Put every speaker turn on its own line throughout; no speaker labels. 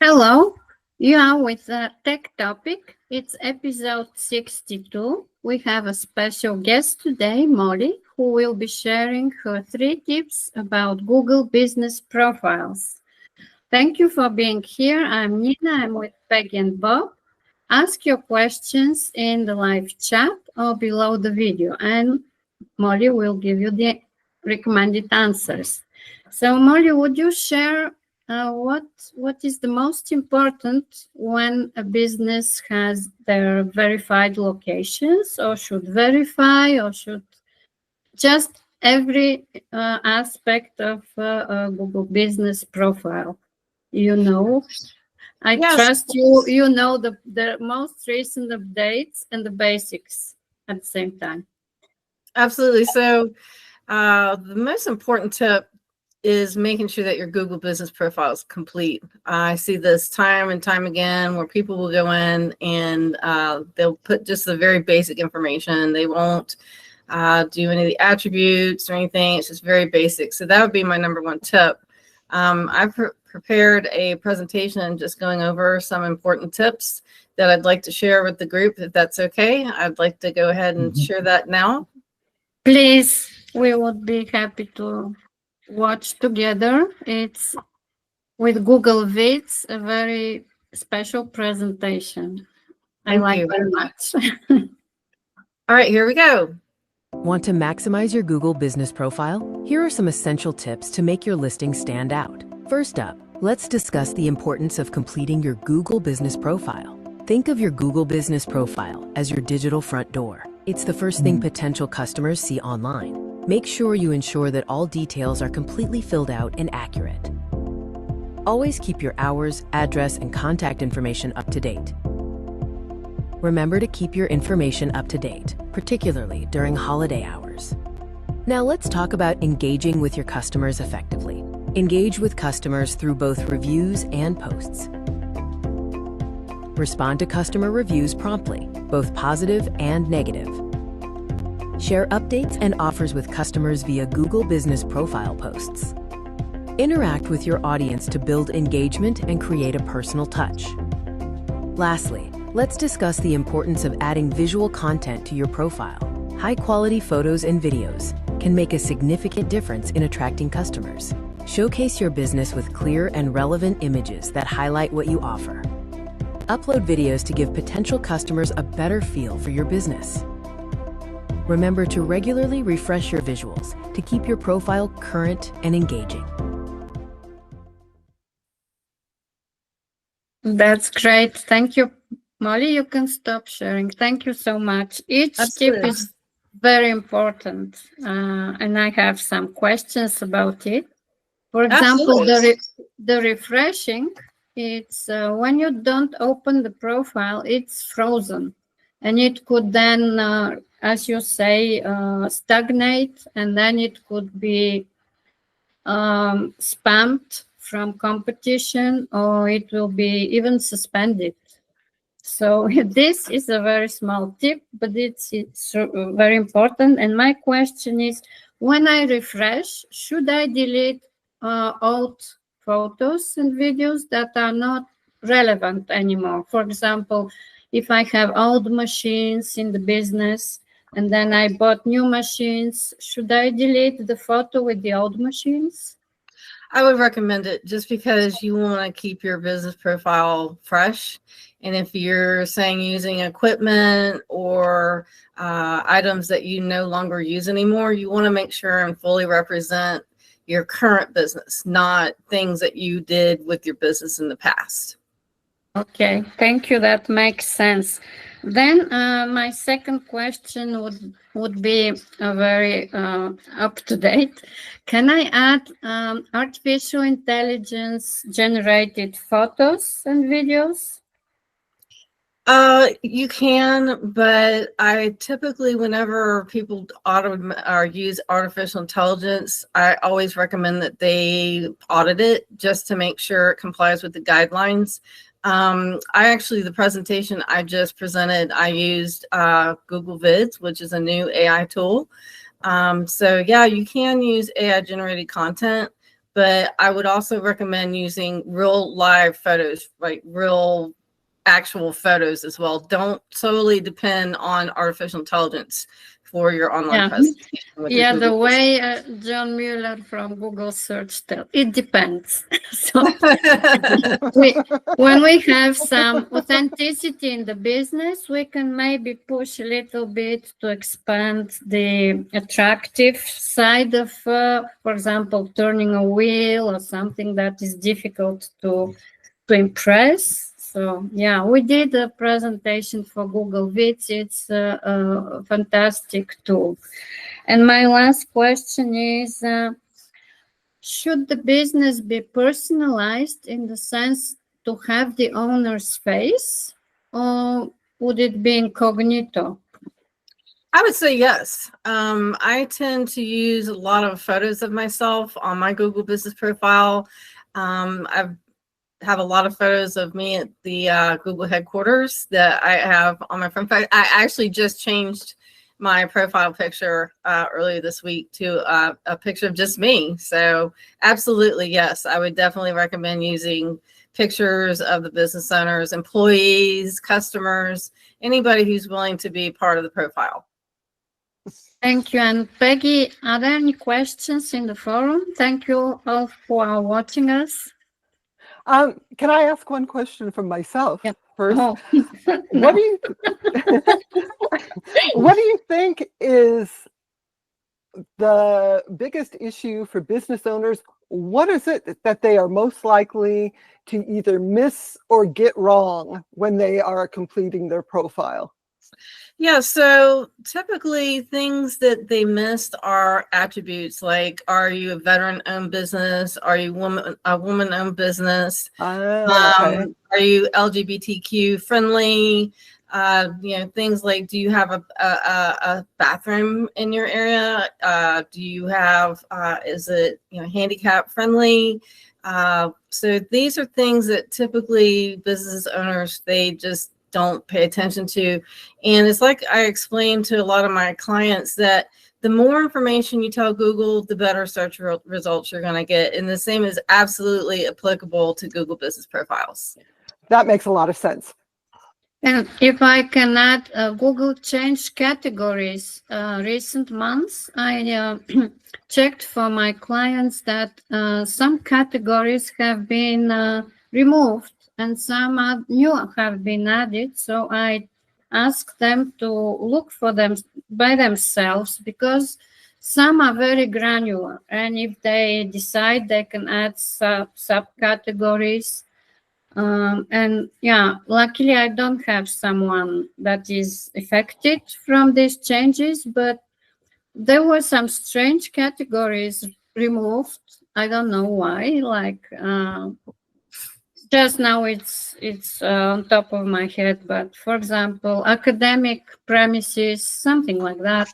Hello, you are with the Tech Topic. It's episode 62. We have a special guest today, Molly, who will be sharing her 3 tips about Google business profiles. Thank you for being here. I'm Nina. I'm with Peggy and Bob. Ask your questions in the live chat or below the video, and Molly will give you the recommended answers. So, Molly, would you share what is the most important when a business has their verified locations, or should verify, or should just every aspect of a Google business profile? You know, I
Yes,
trust you. You know the most recent updates and the basics at the same time.
absolutely. So the most important tip is making sure that your Google business profile is complete. I see this time and time again where people will go in and they'll put just the very basic information. They won't do any of the attributes or anything. It's just very basic. So that would be my number one tip. I've prepared a presentation just going over some important tips that I'd like to share with the group, if that's okay. I'd like to go ahead and share that now.
Please, we would be happy to watch together. It's with Google Vids, a very special presentation. I
Thank
like
you.
very much.
All right, here we go.
Want to maximize your Google business profile? Here are some essential tips to make your listing stand out. First up, let's discuss the importance of completing your Google business profile. Think of your Google business profile as your digital front door. It's the first thing potential customers see online. Make sure you ensure that all details are completely filled out and accurate. Always keep your hours, address, and contact information up to date. Remember to keep your information up to date, particularly during holiday hours. Now let's talk about engaging with your customers effectively. Engage with customers through both reviews and posts. Respond to customer reviews promptly, both positive and negative. Share updates and offers with customers via Google Business Profile posts. Interact with your audience to build engagement and create a personal touch. Lastly, let's discuss the importance of adding visual content to your profile. High-quality photos and videos can make a significant difference in attracting customers. Showcase your business with clear and relevant images that highlight what you offer. Upload videos to give potential customers a better feel for your business. Remember to regularly refresh your visuals to keep your profile current and engaging.
That's great. Thank you, Molly. You can stop sharing. Thank you so much. Each tip is very important, and I have some questions about it. For example, the refreshing, it's when you don't open the profile, it's frozen. And it could then, as you say, stagnate, and then it could be spammed from competition, or it will be even suspended. So this is a very small tip, but it's very important. And my question is, when I refresh, should I delete old photos and videos that are not relevant anymore? For example, if I have old machines in the business and then I bought new machines, should I delete the photo with the old machines?
I would recommend it just because you want to keep your business profile fresh. And if you're saying using equipment or items that you no longer use anymore, you want to make sure and fully represent your current business, not things that you did with your business in the past.
Okay, thank you. That makes sense. Then my second question would be a very up to date. Can I add artificial intelligence generated photos and videos?
You can, but I typically, whenever people use artificial intelligence, I always recommend that they audit it just to make sure it complies with the guidelines. The presentation I just presented, I used Google Vids, which is a new AI tool. So yeah, you can use AI generated content, but I would also recommend using real live photos, like real actual photos as well. Don't solely depend on artificial intelligence for your online
Yeah.
presentation. With your
Yeah,
Google
the way John Mueller from Google Search tells, it depends. So when we have some authenticity in the business, we can maybe push a little bit to expand the attractive side of, for example, turning a wheel or something that is difficult to impress. So yeah, we did a presentation for Google Vids. It's a fantastic tool. And my last question is, should the business be personalized in the sense to have the owner's face, or would it be incognito?
I would say yes. I tend to use a lot of photos of myself on my Google business profile. I have a lot of photos of me at the Google headquarters that I have on my front page. I actually just changed my profile picture earlier this week to a picture of just me. So absolutely, yes, I would definitely recommend using pictures of the business owners, employees, customers, anybody who's willing to be part of the profile.
Thank you. And Peggy, are there any questions in the forum? Thank you all for watching us.
Can I ask one question from myself first?
Oh,
What do you what do you think is the biggest issue for business owners? What is it that they are most likely to either miss or get wrong when they are completing their profile?
Yeah, so typically things that they missed are attributes like, are you a veteran-owned business? Are you a woman-owned business?
Okay.
Are you LGBTQ friendly? Things like, do you have a bathroom in your area? Do you have, is it, handicap friendly? So these are things that typically business owners, they just don't pay attention to. And it's like I explained to a lot of my clients that the more information you tell Google, the better search results you're going to get. And the same is absolutely applicable to Google business profiles.
That makes a lot of sense.
and if I can add, Google changed categories recent months. I checked for my clients that some categories have been removed and some new have been added. So I asked them to look for them by themselves, because some are very granular, and if they decide, they can add subcategories. And yeah, luckily I don't have someone that is affected from these changes, but there were some strange categories removed. I don't know why. Like just now, it's on top of my head. But for example, academic premises, something like that.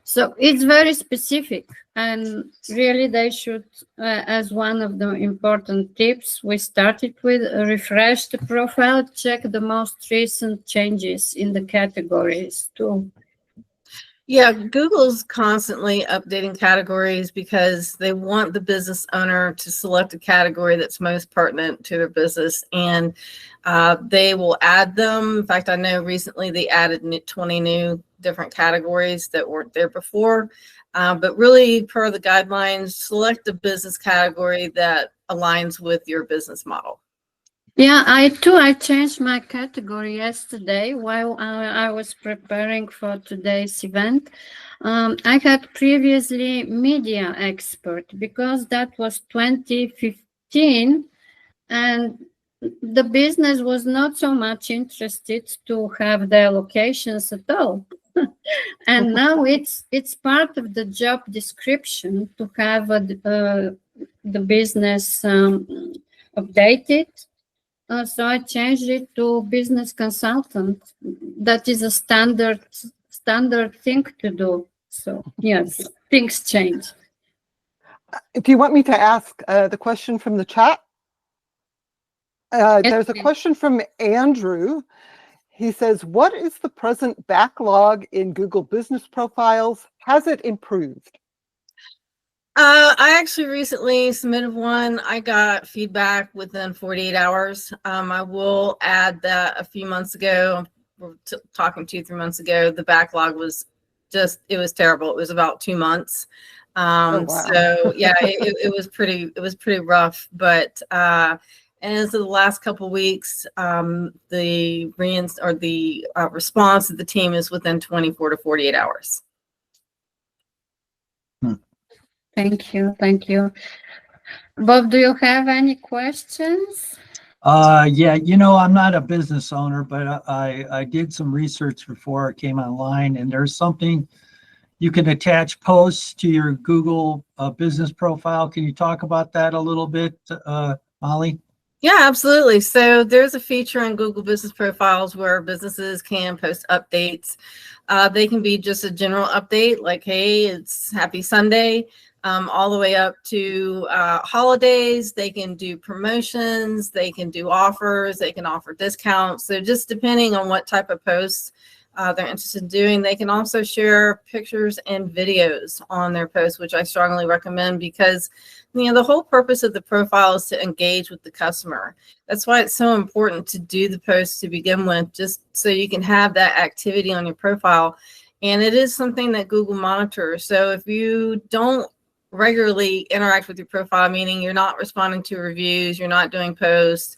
So it's very specific, and really they should, as one of the important tips we started with, refresh the profile, check the most recent changes in the categories too.
Yeah, Google's constantly updating categories because they want the business owner to select a category that's most pertinent to their business, and they will add them. In fact, I know recently they added 20 new different categories that weren't there before. But really, per the guidelines, select a business category that aligns with your business model.
Yeah, I changed my category yesterday while I was preparing for today's event. I had previously media expert, because that was 2015, and the business was not so much interested to have their locations at all. And now it's part of the job description to have the business updated. So I changed it to business consultant. That is a standard thing to do. So yes, things change.
Do you want me to ask the question from the chat? There's a question from Andrew. He says, what is the present backlog in Google business profiles? Has it improved?
I actually recently submitted one. I got feedback within 48 hours. I will add that a few months ago, we're talking 2-3 months ago, the backlog was just, it was terrible. It was about 2 months.
Oh, wow.
So yeah, it was pretty rough, but, and as of the last couple of weeks, the response of the team is within 24 to 48 hours.
Thank you. Thank you. Bob, do you have any questions?
Yeah, you know, I'm not a business owner, but I did some research before I came online, and there's something you can attach posts to your Google business profile. Can you talk about that a little bit, Molly?
Yeah, absolutely. So there's a feature in Google Business Profiles where businesses can post updates. They can be just a general update like, hey, it's happy Sunday, all the way up to holidays. They can do promotions, they can do offers, they can offer discounts. So just depending on what type of posts they're interested in doing. They can also share pictures and videos on their posts, which I strongly recommend because, you know, the whole purpose of the profile is to engage with the customer. That's why it's so important to do the posts to begin with, just so you can have that activity on your profile. And it is something that Google monitors. So if you don't regularly interact with your profile, meaning you're not responding to reviews, you're not doing posts,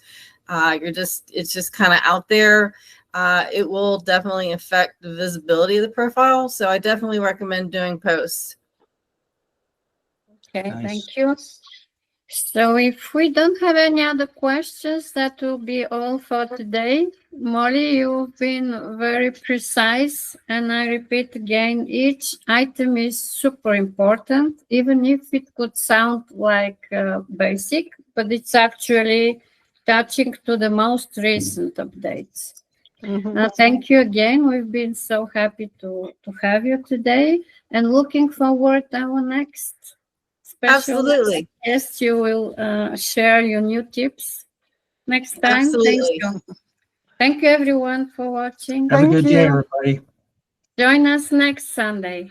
it's just kind of out there, it will definitely affect the visibility of the profile. So I definitely recommend doing posts.
Okay,
Nice.
thank you. So if we don't have any other questions, that will be all for today. Molly, you've been very precise, and I repeat again, each item is super important, even if it could sound like basic, but it's actually touching to the most recent updates. Thank you again. We've been so happy to have you today, and looking forward to our next special.
Absolutely.
Yes, you will share your new tips next time.
Absolutely.
Thank you. Thank you everyone for watching.
Have a
Thank
good day,
you.
everybody.
Join us next Sunday.